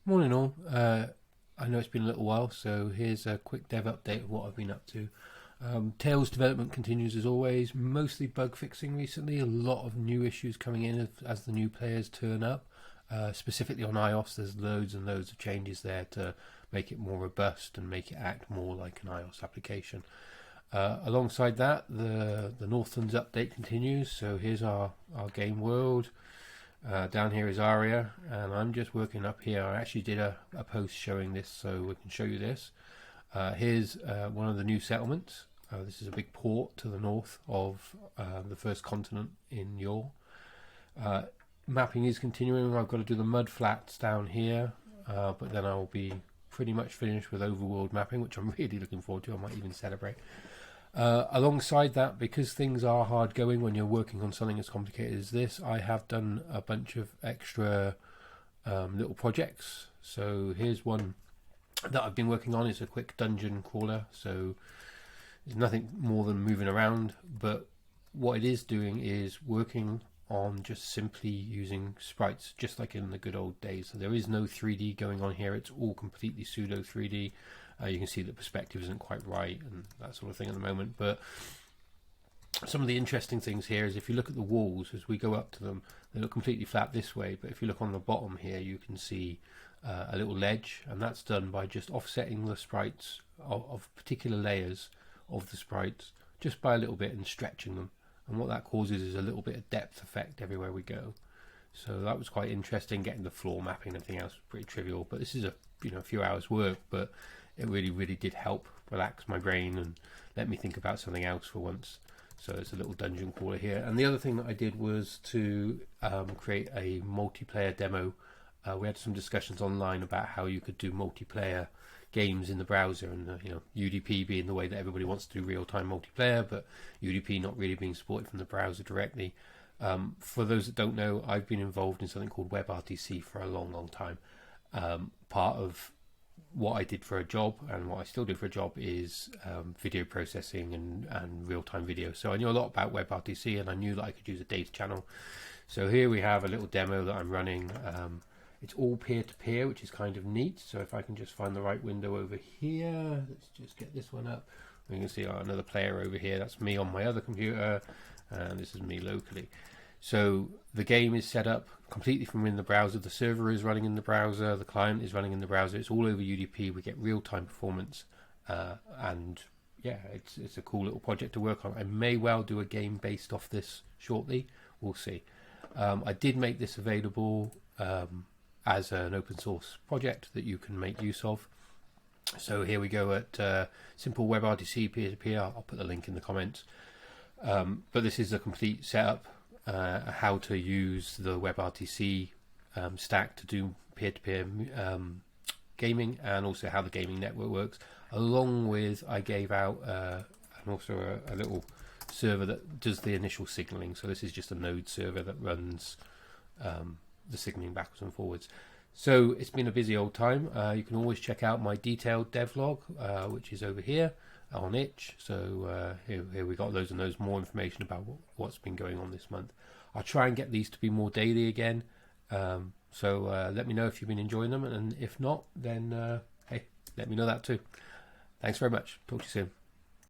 Morning all. I know it's been a little while, so here's a quick dev update of what I've been up to. Tails development continues as always, mostly bug fixing recently. A lot of new issues coming in as the new players turn up. Specifically on iOS, there's loads and loads of changes there to make it more robust and make it act more like an iOS application. Alongside that, the Northlands update continues. So here's our game world. Down here is Aria, and I'm just working up here. I actually did a post showing this, so we can show you this. Here's one of the new settlements. This is a big port to the north of the first continent in Yor. Mapping is continuing. I've got to do the mud flats down here, but then I'll be pretty much finished with overworld mapping, which I'm really looking forward to. I might even celebrate. Alongside that, because things are hard going when you're working on something as complicated as this, I have done a bunch of extra little projects. So here's one that I've been working on. It's a quick dungeon crawler, so it's nothing more than moving around, but what it is doing is working on just simply using sprites, just like in the good old days. So there is no 3D going on here. It's all completely pseudo 3D. You can see the perspective isn't quite right and that sort of thing at the moment. But some of the interesting things here is if you look at the walls as we go up to them, they look completely flat this way. But if you look on the bottom here, you can see a little ledge, and that's done by just offsetting the sprites of particular layers of the sprites just by a little bit and stretching them. And what that causes is a little bit of depth effect everywhere we go. So that was quite interesting. Getting the floor mapping and everything else was pretty trivial, but this is a few hours work, but it really did help relax my brain and let me think about something else for once. So it's a little dungeon crawler here. And the other thing that I did was to create a multiplayer demo. We had some discussions online about how you could do multiplayer games in the browser, and UDP being the way that everybody wants to do real-time multiplayer, but UDP not really being supported from the browser directly. For those that don't know, I've been involved in something called WebRTC for a long time. Part of what I did for a job and what I still do for a job is video processing and real-time video. So I knew a lot about WebRTC, and I knew that I could use a data channel. So here we have a little demo that I'm running. It's all peer-to-peer, which is kind of neat. So if I can just find the right window over here, let's just get this one up. You can see another player over here. That's me on my other computer, and this is me locally. So the game is set up completely from in the browser. The server is running in the browser. The client is running in the browser. It's all over UDP. We get real-time performance, and yeah, it's a cool little project to work on. I may well do a game based off this shortly. We'll see. I did make this available as an open source project that you can make use of. So here we go at simple WebRTC peer-to-peer. I'll put the link in the comments. But this is a complete setup. How to use the WebRTC stack to do peer-to-peer gaming, and also how the gaming network works. Along with, I gave out and also a little server that does the initial signaling. So this is just a node server that runs the signaling backwards and forwards. So it's been a busy old time. You can always check out my detailed devlog, which is over here on itch. So here we got loads and loads more information about what's been going on this month. I'll try and get these to be more daily again. So let me know if you've been enjoying them, and if not, then hey, let me know that too. Thanks very much. Talk to you soon.